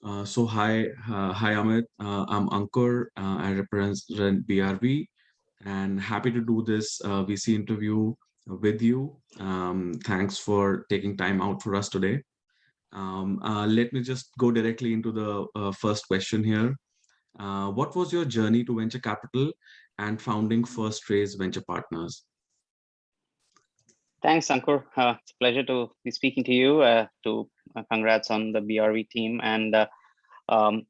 Hi Amit. I'm Ankur. I represent BRV, and happy to do this VC interview with you. Thanks for taking time out for us today. Let me just go directly into the first question here. What was your journey to venture capital and founding First Raise Venture Partners? Thanks, Ankur. It's a pleasure to be speaking to you. Congrats on the BRV team, and um,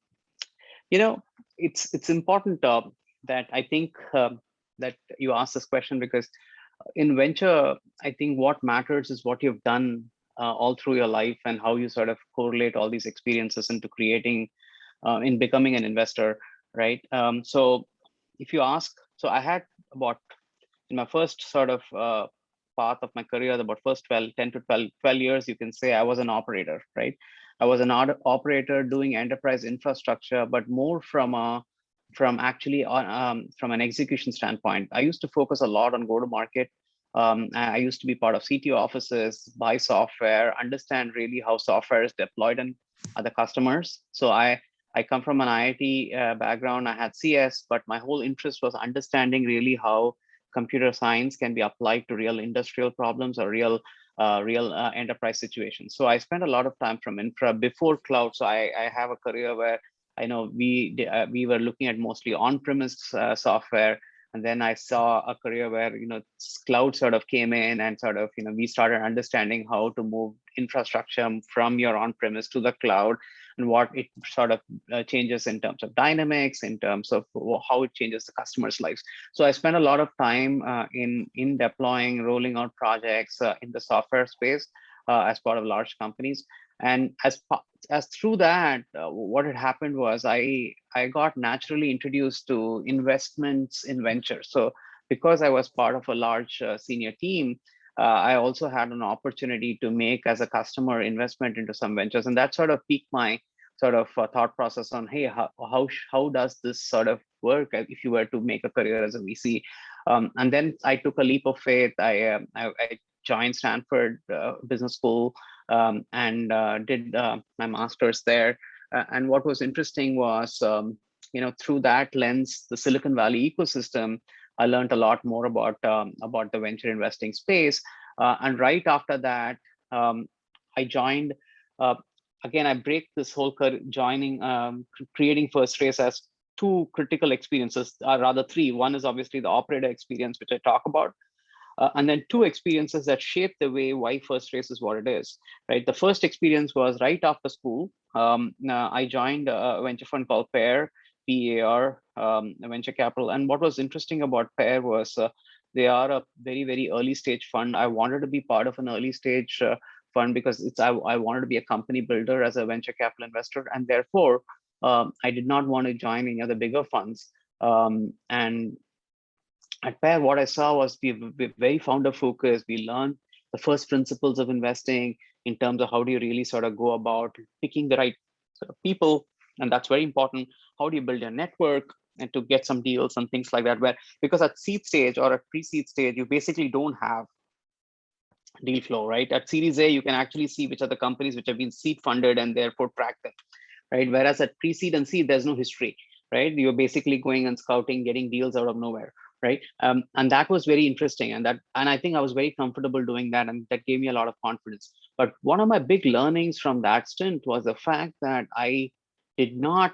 you know, it's important that I think that you asked this question because in venture, I think what matters is what you've done all through your life and how you sort of correlate all these experiences into creating, in becoming an investor, right? So if you ask, so I had about in my first sort of path of my career, about first 10 to 12 years, you can say I was an operator, right? I was an operator doing enterprise infrastructure, but more from actually from an execution standpoint. I used to focus a lot on go to market. I used to be part of CTO offices, buy software, understand really how software is deployed in other customers. So I come from an IIT background. I had CS, but my whole interest was understanding really how computer science can be applied to real industrial problems or real enterprise situations. So I spent a lot of time from infra before cloud. So I have a career where I know we were looking at mostly on-premise software, and then I saw a career where cloud sort of came in and sort of we started understanding how to move infrastructure from your on-premise to the cloud and what it sort of changes in terms of dynamics, in terms of how it changes the customer's lives. So I spent a lot of time in deploying, rolling out projects in the software space as part of large companies. And as through that, what had happened was I got naturally introduced to investments in ventures. So because I was part of a large senior team, I also had an opportunity to make as a customer investment into some ventures, and that sort of piqued my sort of thought process on, hey, how does this sort of work if you were to make a career as a VC? And then I took a leap of faith. I joined Stanford Business School and did my master's there. And what was interesting was, through that lens, the Silicon Valley ecosystem, I learned a lot more about the venture investing space. And right after that, I joined. Again, I break this whole joining, creating First Race as two critical experiences, rather three. One is obviously the operator experience, which I talk about, and then two experiences that shape the way why First Race is what it is, right? The first experience was right after school. I joined a venture fund called PAR, venture capital. And what was interesting about PAR was they are a very, very early stage fund. I wanted to be part of an early stage fund because I wanted to be a company builder as a venture capital investor. And therefore, I did not want to join any other bigger funds. And at Pair, what I saw was we're very founder focused. We learned the first principles of investing in terms of how do you really sort of go about picking the right sort of people. And that's very important. How do you build your network and to get some deals and things like that? Where because at seed stage or at pre-seed stage, you basically don't have deal flow, right? At Series A, you can actually see which are the companies which have been seed funded and therefore track them, right? Whereas at pre-seed and seed, there's no history, right? You're basically going and scouting, getting deals out of nowhere, right? And that was very interesting, and I think I was very comfortable doing that, and that gave me a lot of confidence. But one of my big learnings from that stint was the fact that I did not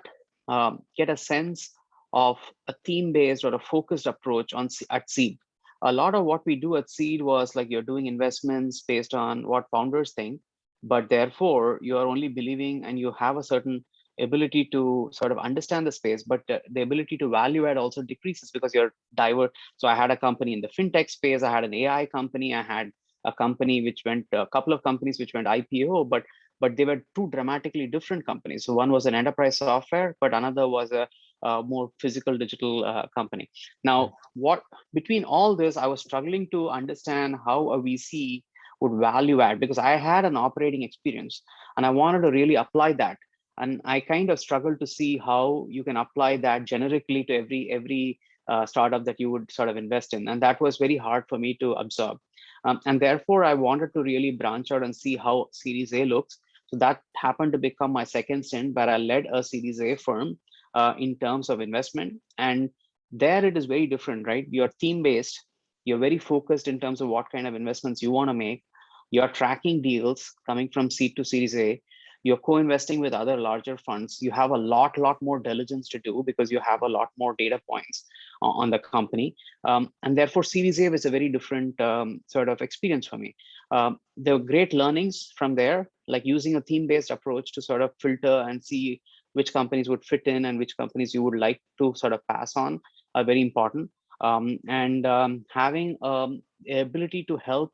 get a sense of a theme-based or a focused approach at seed. A lot of what we do at seed was like you're doing investments based on what founders think, but therefore you are only believing and you have a certain ability to sort of understand the space, but the ability to value add also decreases because you're diverse. So I had a company in the fintech space, I had an AI company, I had a couple of companies which went IPO, but they were two dramatically different companies. So one was an enterprise software, but another was a more physical digital company. Now, what between all this, I was struggling to understand how a VC would value add because I had an operating experience and I wanted to really apply that. And I kind of struggled to see how you can apply that generically to every startup that you would sort of invest in, and that was very hard for me to absorb. And therefore, I wanted to really branch out and see how Series A looks. So that happened to become my second stint, where I led a Series A firm in terms of investment. And there it is very different, right? You're theme based, you're very focused in terms of what kind of investments you want to make. You're tracking deals coming from seed to Series A. You're co-investing with other larger funds. You have a lot more diligence to do because you have a lot more data points on the company. And therefore, Series A was a very different sort of experience for me. There were great learnings from there, like using a theme-based approach to sort of filter and see which companies would fit in and which companies you would like to sort of pass on are very important. And having the ability to help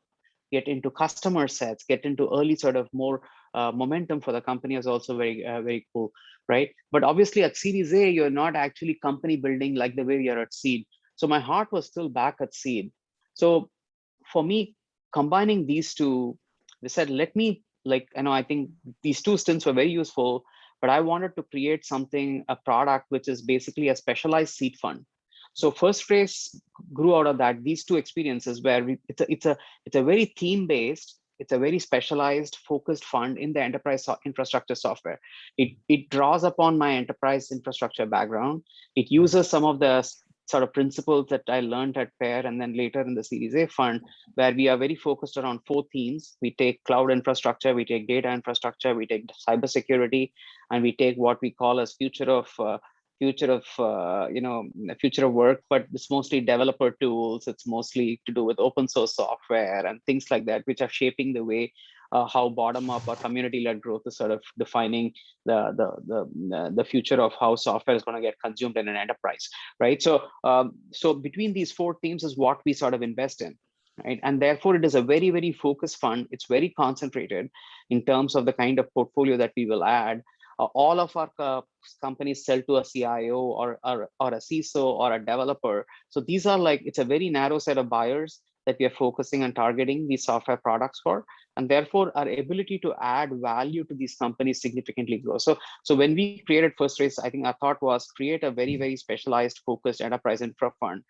get into customer sets, get into early sort of more momentum for the company is also very cool, right? But obviously at Series A, you're not actually company building like the way you're at seed. So my heart was still back at seed. So for me, combining these two, they said, let me, like, I think these two stints were very useful, but I wanted to create something, a product, which is basically a specialized seed fund. So first phase grew out of that, these two experiences where it's a very theme based, it's a very specialized focused fund in the enterprise infrastructure software. It draws upon my enterprise infrastructure background. It uses some of the sort of principles that I learned at Pair and then later in the Series A fund, where we are very focused around four themes. We take cloud infrastructure, we take data infrastructure, we take cybersecurity, and we take what we call as future of future of work. But it's mostly developer tools. It's mostly to do with open source software and things like that, which are shaping the way how bottom up or community led growth is sort of defining the future of how software is going to get consumed in an enterprise, right? So between these four themes is what we sort of invest in, right? And therefore it is a very focused fund. It's very concentrated in terms of the kind of portfolio that we will add. All of our companies sell to a CIO or a CISO or a developer. So these are like, it's a very narrow set of buyers that we are focusing and targeting these software products for. And therefore our ability to add value to these companies significantly grows. So when we created First Race, I think our thought was create a very specialized focused enterprise infra fund.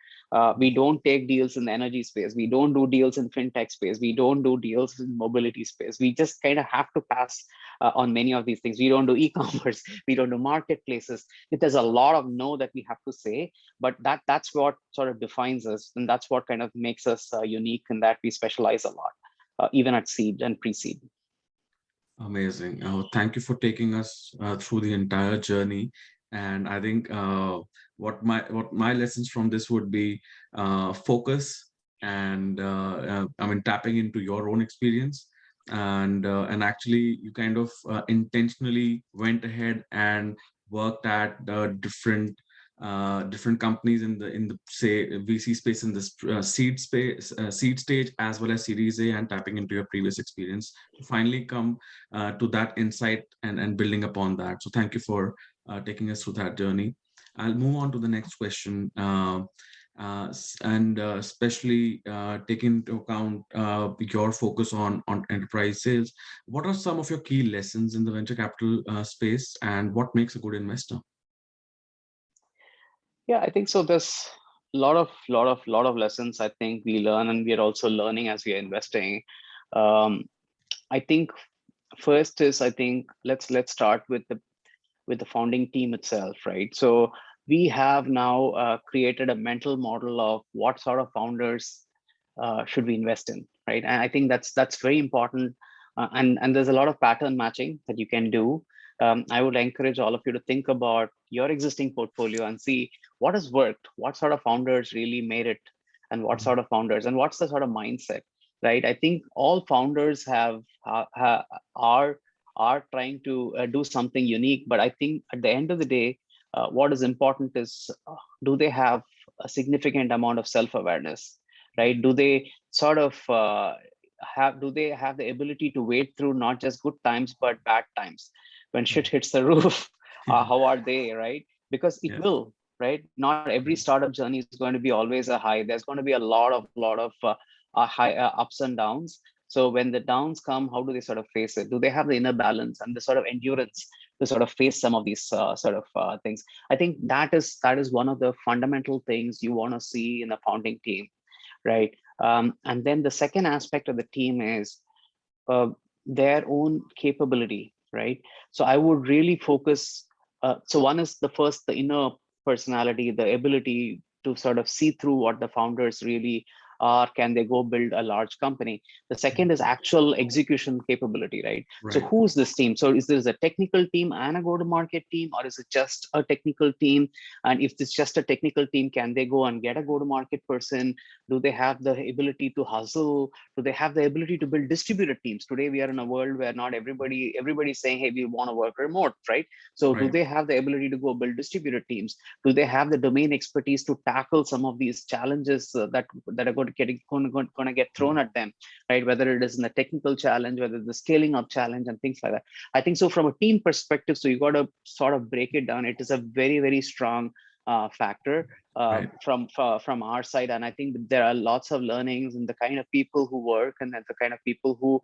We don't take deals in the energy space. We don't do deals in fintech space. We don't do deals in mobility space. We just kind of have to pass on many of these things. We don't do e-commerce. We don't do marketplaces. There's a lot of no that we have to say, but that's what sort of defines us, and that's what kind of makes us unique, in that we specialize a lot, even at seed and pre-seed. Amazing. Thank you for taking us through the entire journey. And I think what my lessons from this would be focus and I mean tapping into your own experience, and actually you kind of intentionally went ahead and worked at different companies in the say VC space, in this seed space, seed stage, as well as Series A, and tapping into your previous experience to finally come to that insight and building upon that. So thank you for taking us through that journey. I'll move on to the next question. And especially taking into account your focus on enterprise sales, what are some of your key lessons in the venture capital space, and what makes a good investor? Yeah, I think so. There's a lot of lessons I think we learn, and we are also learning as we are investing. I think first is, I think let's start with the founding team itself, right? So we have now created a mental model of what sort of founders should we invest in, right? And I think that's very important. And there's a lot of pattern matching that you can do. I would encourage all of you to think about your existing portfolio and see what has worked, what sort of founders really made it, and what sort of founders, and what's the sort of mindset, right? I think all founders are trying to do something unique, but I think at the end of the day, what is important is do they have a significant amount of self-awareness, right? Do they sort of do they have the ability to wade through not just good times but bad times when shit hits the roof? How are they, right? Because it Yes. will, right? Not every startup journey is going to be always a high. There's going to be a lot of high ups and downs. So when the downs come, how do they sort of face it? Do they have the inner balance and the sort of endurance to sort of face some of these things? I think that is one of the fundamental things you want to see in a founding team, right? And then the second aspect of the team is their own capability, right? So I would really focus. So one is the inner personality, the ability to sort of see through what the founders really are. Can they go build a large company? The second is actual execution capability, right? So Right. who's this team? So is this a technical team and a go-to-market team, or is it just a technical team? And if it's just a technical team, can they go and get a go-to-market person? Do they have the ability to hustle? Do they have the ability to build distributed teams? Today we are in a world where not everybody's saying, hey, we want to work remote, right? So do Right. they have the ability to go build distributed teams? Do they have the domain expertise to tackle some of these challenges that are going to get thrown at them, right? Whether it is in the technical challenge, whether it's the scaling up challenge and things like that. I think so from a team perspective, so you got to sort of break it down. It is a very, very strong factor Right. from our side. And I think there are lots of learnings in the kind of people who work and then the kind of people who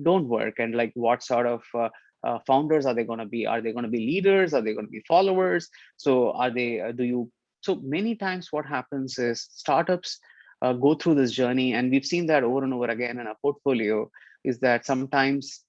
don't work, and like what sort of founders are they going to be? Are they going to be leaders? Are they going to be followers? So are they, do you, so many times what happens is startups go through this journey, and we've seen that over and over again in our portfolio, is that sometimes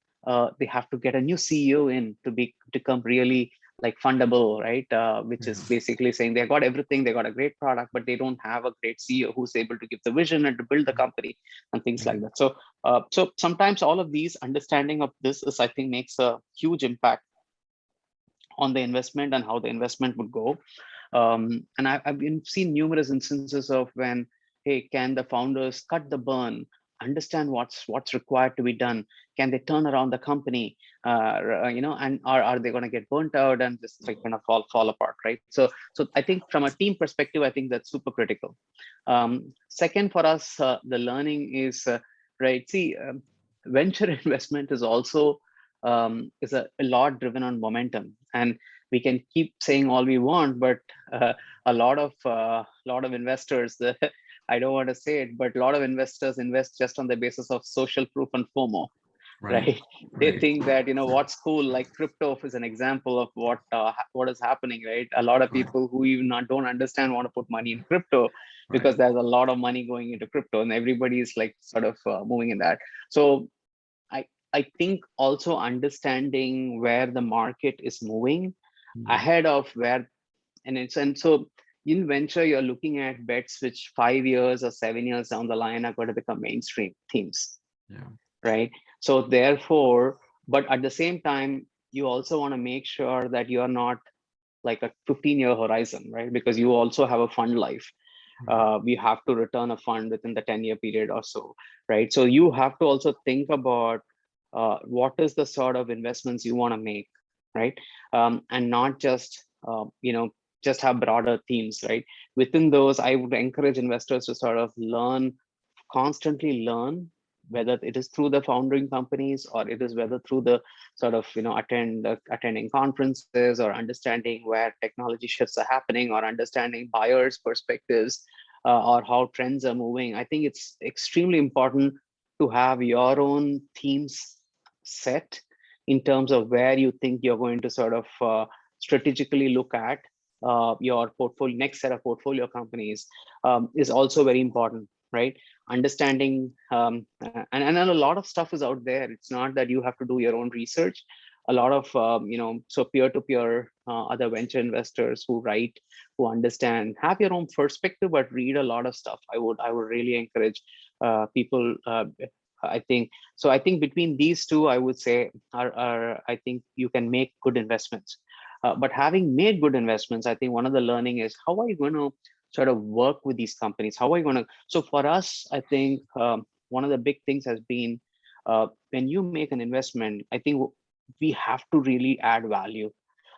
they have to get a new CEO in to become really like fundable, right? Which Yeah. is basically saying they got everything, they got a great product, but they don't have a great CEO who's able to give the vision and to build the company and things like Right. that. So sometimes all of these understanding of this is, I think, makes a huge impact on the investment and how the investment would go. And I've been seen numerous instances of when, hey, can the founders cut the burn, understand what's required to be done? Can they turn around the company? And are they going to get burnt out and just like kind of fall apart, right? So I think from a team perspective, I think that's super critical. Second for us, the learning is right. See, venture investment is also is a lot driven on momentum, and we can keep saying all we want, but a lot of investors, I don't want to say it, but a lot of investors invest just on the basis of social proof and FOMO, Right. right? They Right. think that, what's cool, like crypto is an example of what is happening, right? A lot of Right. people who even don't understand want to put money in crypto Right. because there's a lot of money going into crypto, and everybody is like sort of moving in that. So I I think also understanding where the market is moving Mm. ahead of where, and so in venture you're looking at bets which 5 years or 7 years down the line are going to become mainstream themes, Yeah. right? So therefore, but at the same time, you also want to make sure that you're not like a 15-year horizon, right? Because you also have a fund life. Right. We have to return a fund within the 10-year period or so, right? So you have to also think about what is the sort of investments you want to make, right? And not just have broader themes, right? Within those, I would encourage investors to sort of constantly learn, whether it is through the founding companies or it is whether through the sort of attending conferences or understanding where technology shifts are happening or understanding buyers perspectives, or how trends are moving. I think it's extremely important to have your own themes set in terms of where you think you're going to sort of strategically look at your portfolio, next set of portfolio companies, is also very important, right? Understanding, and a lot of stuff is out there. It's not that you have to do your own research. A lot of so peer-to-peer other venture investors who write, who understand, have your own perspective, but read a lot of stuff. I would really encourage people. I think so. I think between these two, I would say are I think you can make good investments. But having made good investments, I think one of the learning is, how are you going to sort of work with these companies? How are you going to? So for us, I think one of the big things has been, when you make an investment, I think we have to really add value.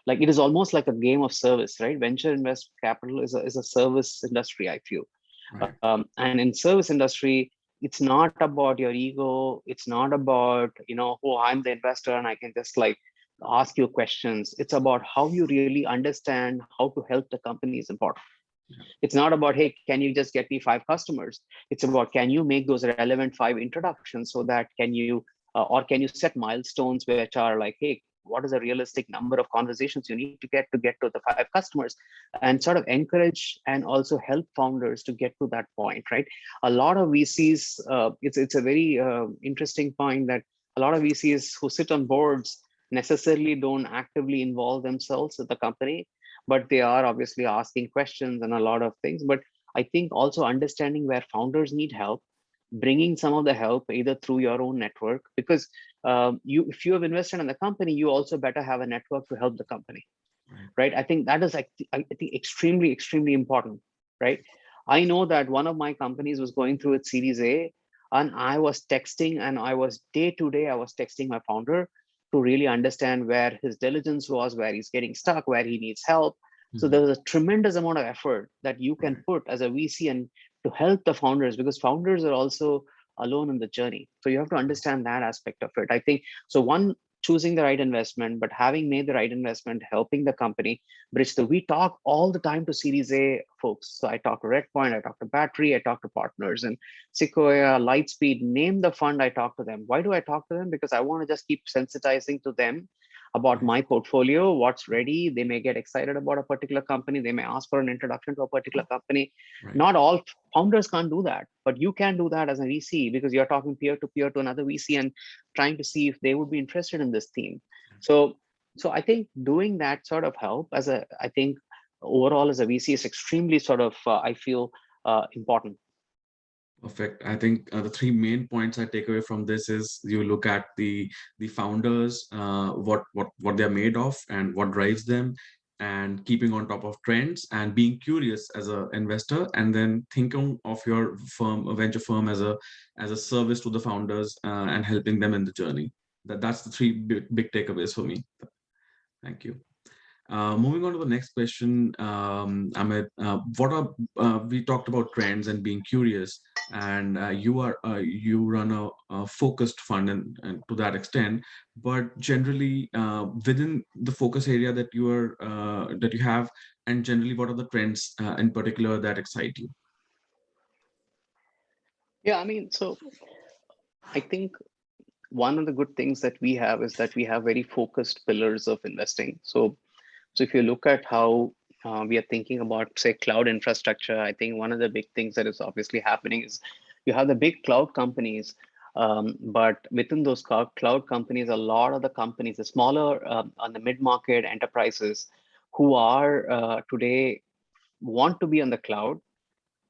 Like it is almost like a game of service, right? Venture invest capital is a service industry, I feel. Right. And in service industry, it's not about your ego. It's not about, oh, I'm the investor and I can just like ask you questions. It's about how you really understand how to help the company is important. Yeah. It's not about, hey, can you just get me 5 customers? It's about, can you make those relevant 5 introductions, so that or can you set milestones which are like, hey, what is a realistic number of conversations you need to get to the 5 customers, and sort of encourage and also help founders to get to that point, right? A lot of VCs, it's a very interesting point that a lot of VCs who sit on boards necessarily don't actively involve themselves with the company, but they are obviously asking questions and a lot of things. But I think also understanding where founders need help, bringing some of the help either through your own network, because you, if you have invested in the company, you also better have a network to help the company, Right. right? I think that is, I think, extremely important, right? I know that one of my companies was going through its Series A, and I was texting, and I was day to day, I was texting my founder to really understand where his diligence was, where he's getting stuck, where he needs help. So Mhm. there was a tremendous amount of effort that you can Right. put as a VC and to help the founders, because founders are also alone in the journey. So you have to understand that aspect of it. I think so. One, choosing the right investment, but having made the right investment, helping the company bridge the. We talk all the time to Series A folks. So I talk to Redpoint, I talk to Battery, I talk to partners and Sequoia, Lightspeed. Name the fund, I talk to them. Why do I talk to them? Because I want to just keep sensitizing to them about Right. my portfolio, what's ready. They may get excited about a particular company. They may ask for an introduction to a particular company. Right. Not all founders can't do that, but you can do that as a VC, because you're talking peer to peer to another VC and trying to see if they would be interested in this theme. So, so I think doing that sort of help as a, I think overall as a VC is extremely sort of, I feel important. Perfect. I think the three main points I take away from this is you look at the founders, what they're made of and what drives them, and keeping on top of trends and being curious as an investor, and then thinking of your firm, a venture firm, as a service to the founders and helping them in the journey. That's the three big takeaways for me. Thank you. Moving on to the next question, Amit, we talked about trends and being curious, and you run a focused fund, and to that extent, but generally within the focus area that you have, and generally, what are the trends in particular that excite you? Yeah, I mean, so I think one of the good things that we have is that we have very focused pillars of investing. So if you look at how we are thinking about, say, cloud infrastructure, I think one of the big things that is obviously happening is you have the big cloud companies, but within those cloud companies, a lot of the companies, the smaller on the mid-market enterprises who are today want to be on the cloud,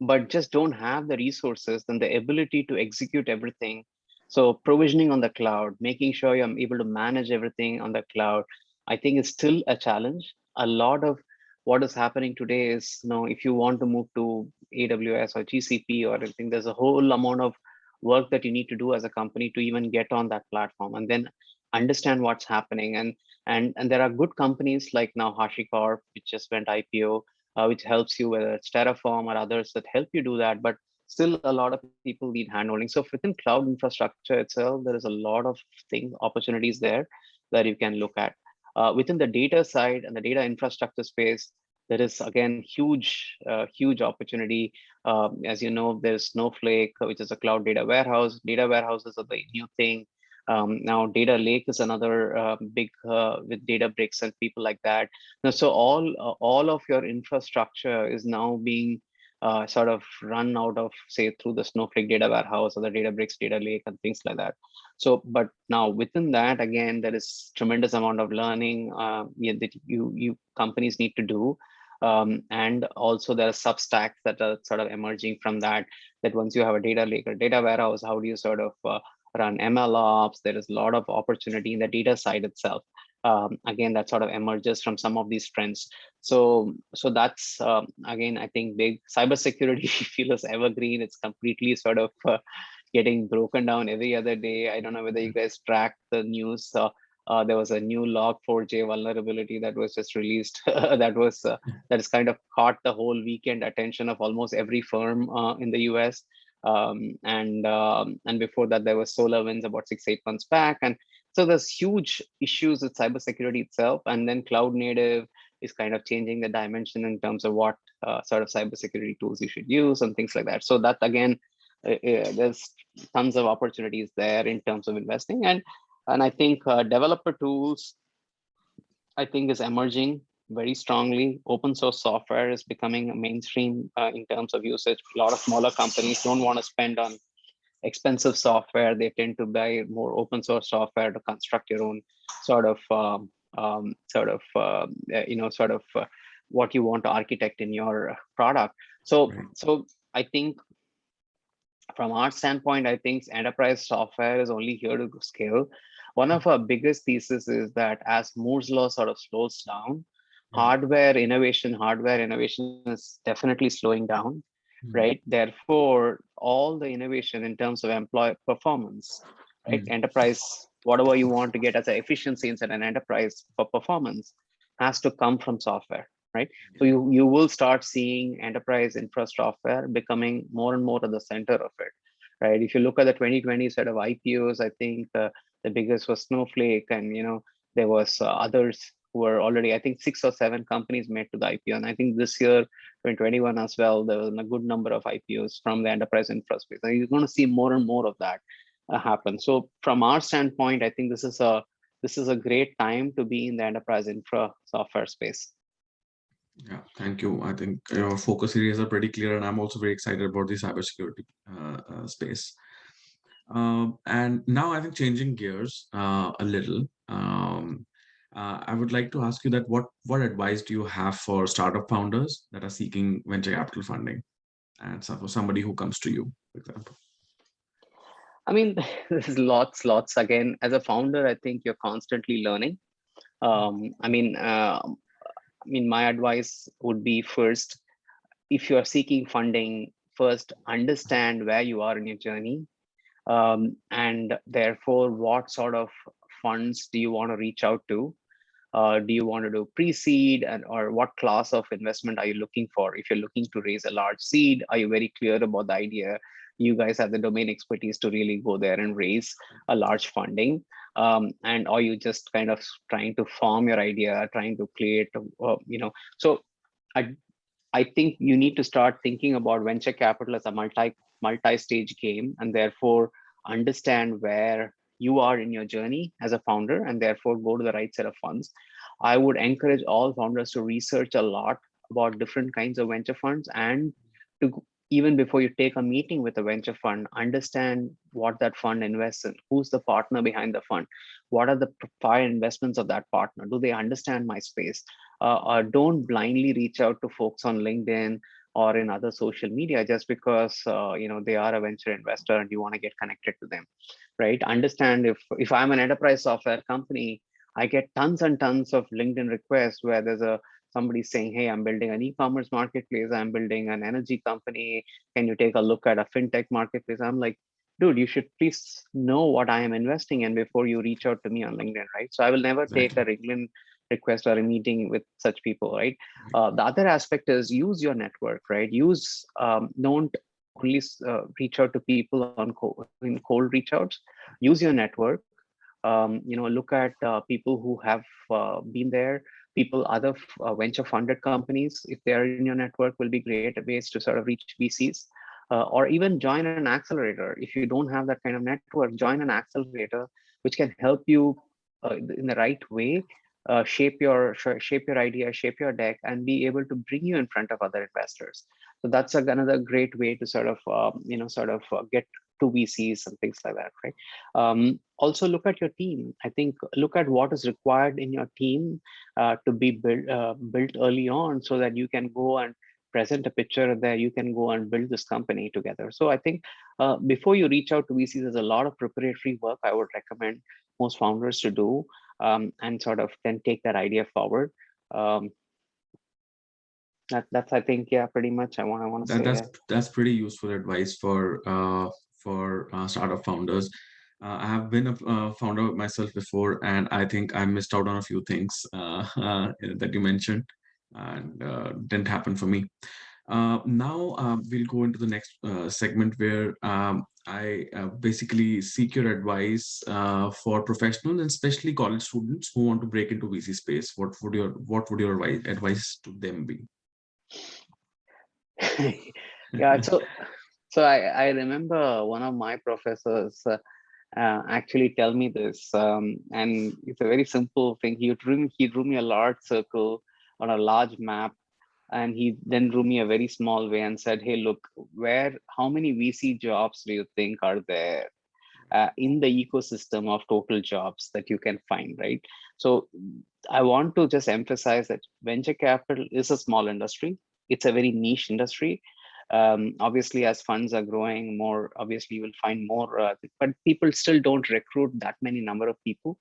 but just don't have the resources and the ability to execute everything. So provisioning on the cloud, making sure you're able to manage everything on the cloud, I think is still a challenge. A lot of what is happening today is, if you want to move to AWS or GCP or anything, there's a whole amount of work that you need to do as a company to even get on that platform and then understand what's happening. And there are good companies like now HashiCorp, which just went IPO, which helps you, whether it's Terraform or others that help you do that. But still, a lot of people need handholding. So within cloud infrastructure itself, there is a lot of opportunities there that you can look at. Within the data side and the data infrastructure space, there is again huge opportunity. As you know, there's Snowflake, which is a cloud data warehouse. Data warehouses are the new thing. Now, data lake is another big with Databricks and people like that. Now, so all of your infrastructure is now being sort of run out of, say, through the Snowflake data warehouse or the Databricks data lake and things like that. So, but now within that, again, there is tremendous amount of learning that you companies need to do. And also there are substacks that are sort of emerging from that, that once you have a data lake or data warehouse, how do you sort of run ML ops? There is a lot of opportunity in the data side itself. Again, that sort of emerges from some of these trends. So that's again, I think big cybersecurity feels evergreen. It's completely sort of getting broken down every other day. I don't know whether you guys track the news. There was a new Log4j vulnerability that was just released. That has kind of caught the whole weekend attention of almost every firm in the US. And before that, there was SolarWinds about 6-8 months back, and so there's huge issues with cybersecurity itself. And then cloud native is kind of changing the dimension in terms of what sort of cybersecurity tools you should use and things like that. So that again, there's tons of opportunities there in terms of investing. And I think developer tools, I think, is emerging very strongly. Open source software is becoming a mainstream in terms of usage. A lot of smaller companies don't want to spend on expensive software. They tend to buy more open source software to construct your own sort of what you want to architect in your product. So Right. I think from our standpoint, I think enterprise software is only here to scale. One of our biggest thesis is that as Moore's law sort of slows down, Yeah. hardware innovation is definitely slowing down, Mm, right? Therefore, all the innovation in terms of employee performance, right? mm, Enterprise, whatever you want to get as an efficiency inside an enterprise for performance has to come from software, right? So yeah. you will start seeing enterprise infrastructure becoming more and more at the center of it, right? If you look at the 2020 set of IPOs, I think the biggest was Snowflake, and there was others who were already, I think 6 or 7 companies made to the IPO, and I think this year 2021 as well, there was a good number of IPOs from the enterprise infrastructure. So you're going to see more and more of that happen. So from our standpoint, I think this is a great time to be in the enterprise infra software space. Yeah, thank you. I think your focus areas are pretty clear, and I'm also very excited about the cybersecurity space. And now I think changing gears a little, I would like to ask you that what advice do you have for startup founders that are seeking venture capital funding, and so for somebody who comes to you, for example? I mean, there's lots. Again, as a founder, I think you're constantly learning. I mean, my advice would be first, if you are seeking funding, first understand where you are in your journey, and therefore what sort of funds do you want to reach out to. Do you want to do pre-seed, and or what class of investment are you looking for? If you're looking to raise a large seed, are you very clear about the idea? You guys have the domain expertise to really go there and raise a large funding, and are you just kind of trying to form your idea, trying to create so I I think you need to start thinking about venture capital as a multi-stage game, and therefore understand where you are in your journey as a founder, and therefore go to the right set of funds. I would encourage all founders to research a lot about different kinds of venture funds, and to, even before you take a meeting with a venture fund, understand what that fund invests in, who's the partner behind the fund, what are the prior investments of that partner, do they understand my space. Don't blindly reach out to folks on LinkedIn or in other social media just because they are a venture investor and you want to get connected to them, right? Understand, if I'm an enterprise software company, I get tons and tons of LinkedIn requests where there's a somebody saying, hey, I'm building an e-commerce marketplace, I'm building an energy company, can you take a look at a fintech marketplace? I'm like, dude, you should please know what I am investing in before you reach out to me on LinkedIn, right? So I will never take a Exactly. LinkedIn request or a meeting with such people, right? Right. The other aspect is use your network, right? Don't only reach out to people in cold reach outs. Use your network. Look at people who have been there. People, other venture funded companies, if they are in your network, will be great ways to sort of reach VCs. Or even join an accelerator. If you don't have that kind of network, join an accelerator, which can help you in the right way, shape your idea, shape your deck, and be able to bring you in front of other investors. So that's another great way to sort of get to VCs and things like that, right? Also look at your team. I think look at what is required in your team to be built early on, so that you can go and present a picture there, you can go and build this company together. So I think before you reach out to VCs, there's a lot of preparatory work I would recommend most founders to do, and sort of then take that idea forward. Um, that's I think, yeah, pretty much I want to That say, that's yeah. that's pretty useful advice for startup founders. I have been a founder myself before, and I think I missed out on a few things that you mentioned, and didn't happen for me. Now we'll go into the next segment where I basically seek your advice for professionals and especially college students who want to break into VC space. What would your advice to them be? Yeah, so I remember one of my professors actually tell me this, and it's a very simple thing. He drew me a large circle on a large map, and he then drew me a very small way and said, hey, look, how many VC jobs do you think are there in the ecosystem of total jobs that you can find, right? So I want to just emphasize that venture capital is a small industry. It's a very niche industry. Obviously, as funds are growing more, obviously you will find more, but people still don't recruit that many number of people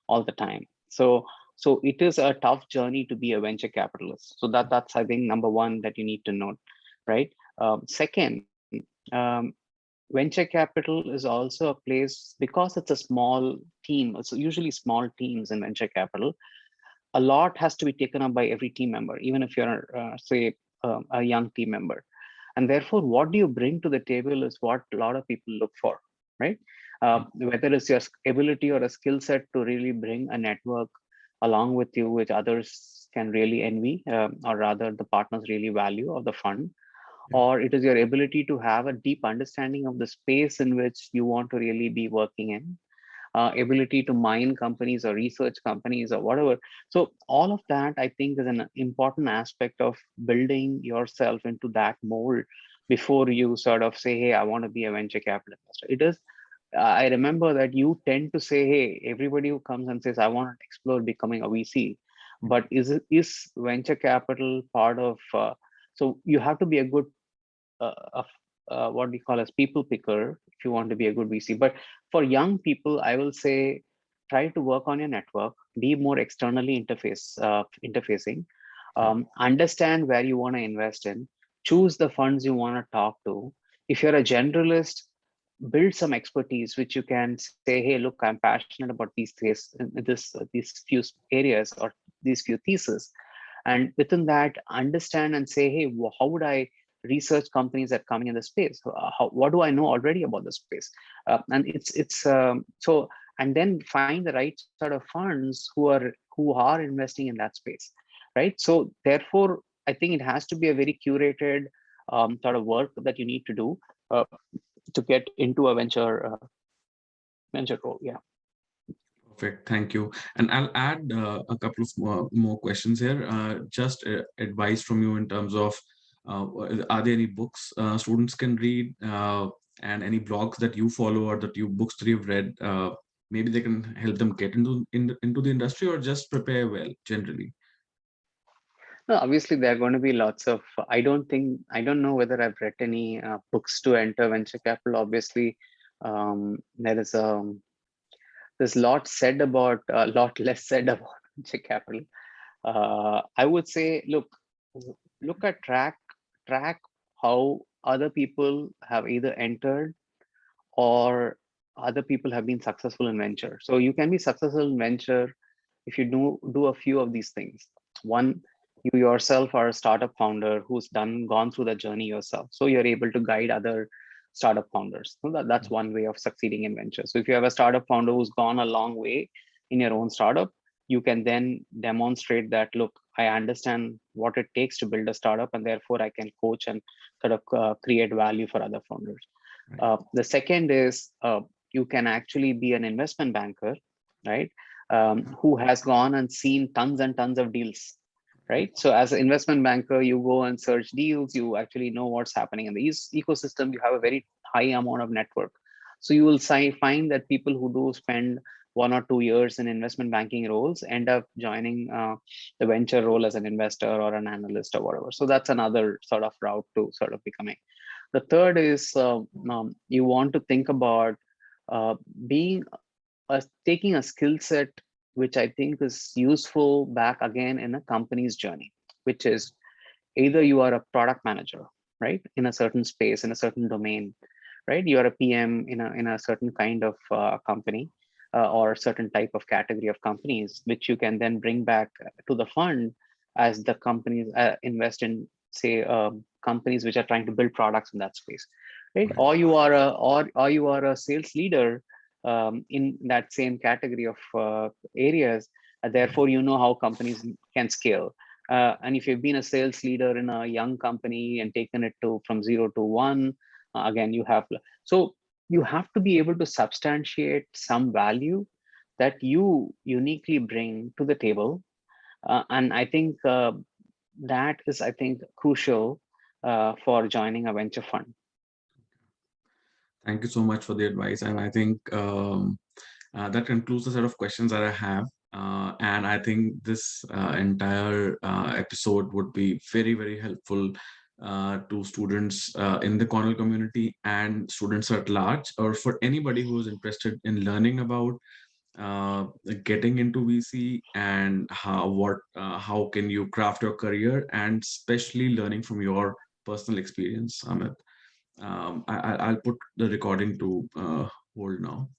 all the time. So it is a tough journey to be a venture capitalist. So that's I think number one that you need to note, right? Second, um, venture capital is also a place, because it's a small team. It's usually small teams in venture capital. A lot has to be taken up by every team member, even if you're say a young team member. And therefore, what do you bring to the table is what a lot of people look for, right? Whether it's your ability or a skill set to really bring a network along with you, which others can really envy, or rather the partners really value of the fund, Yeah. or it is your ability to have a deep understanding of the space in which you want to really be working in, ability to mine companies or research companies or whatever. So all of that, I think, is an important aspect of building yourself into that mold before you sort of say, hey, I want to be a venture capital investor. It is, I remember that you tend to say, hey, everybody who comes and says, I want to explore becoming a VC, but is venture capital part of, so you have to be a good of what we call as people picker if you want to be a good VC. But for young people, I will say try to work on your network, be more externally interfacing, Yeah. understand where you want to invest in, choose the funds you want to talk to. If you're a generalist, build some expertise which you can say, hey, look, I'm passionate about these few areas or these few theses, and within that understand and say, hey, how would I research companies that are coming in the space, what do I know already about the space, and it's so, and then find the right sort of funds who are investing in that space, right? So therefore I think it has to be a very curated sort of work that you need to do uh, to get into a venture role. Yeah. Perfect. Thank you. And I'll add a couple of more questions here. Just advice from you in terms of are there any books students can read, and any blogs that you follow or that you books that you've read? Maybe they can help them get into the industry or just prepare well generally. No, obviously, there are going to be lots of. I don't know whether I've read any books to enter venture capital. Obviously, there is there's a lot said about a lot less said about venture capital. I would say, look at track how other people have either entered or other people have been successful in venture. So you can be successful in venture if you do a few of these things. One, you yourself are a startup founder who's gone through the journey yourself, so you're able to guide other startup founders. So that's one way of succeeding in venture. So if you have a startup founder who's gone a long way in your own startup, you can then demonstrate that, look, I understand what it takes to build a startup, and therefore I can coach and sort of create value for other founders. Right. The second is you can actually be an investment banker, right? Who has gone and seen tons and tons of deals, right? So as an investment banker, you go and search deals, you actually know what's happening in the ecosystem, you have a very high amount of network. So you will find that people who do spend 1 or 2 years in investment banking roles end up joining the venture role as an investor or an analyst or whatever. So that's another sort of route to sort of becoming. The third is you want to think about uh, being taking a skill set which I think is useful back again in a company's journey, which is either you are a product manager, right, in a certain space, in a certain domain, right? You are a PM in a certain kind of company or certain type of category of companies, which you can then bring back to the fund as the companies invest in, say, companies which are trying to build products in that space, right? Right. Or you are a sales leader in that same category of areas. Therefore, you know how companies can scale. And if you've been a sales leader in a young company and taken it to from 0 to 1, again, so you have to be able to substantiate some value that you uniquely bring to the table. And I think that is, I think, crucial for joining a venture fund. Thank you so much for the advice. And I think that concludes the set of questions that I have. And I think this entire episode would be very, very helpful to students in the Cornell community and students at large, or for anybody who is interested in learning about uh, getting into VC and how can you craft your career, and especially learning from your personal experience, Amit. I'll put the recording to hold now.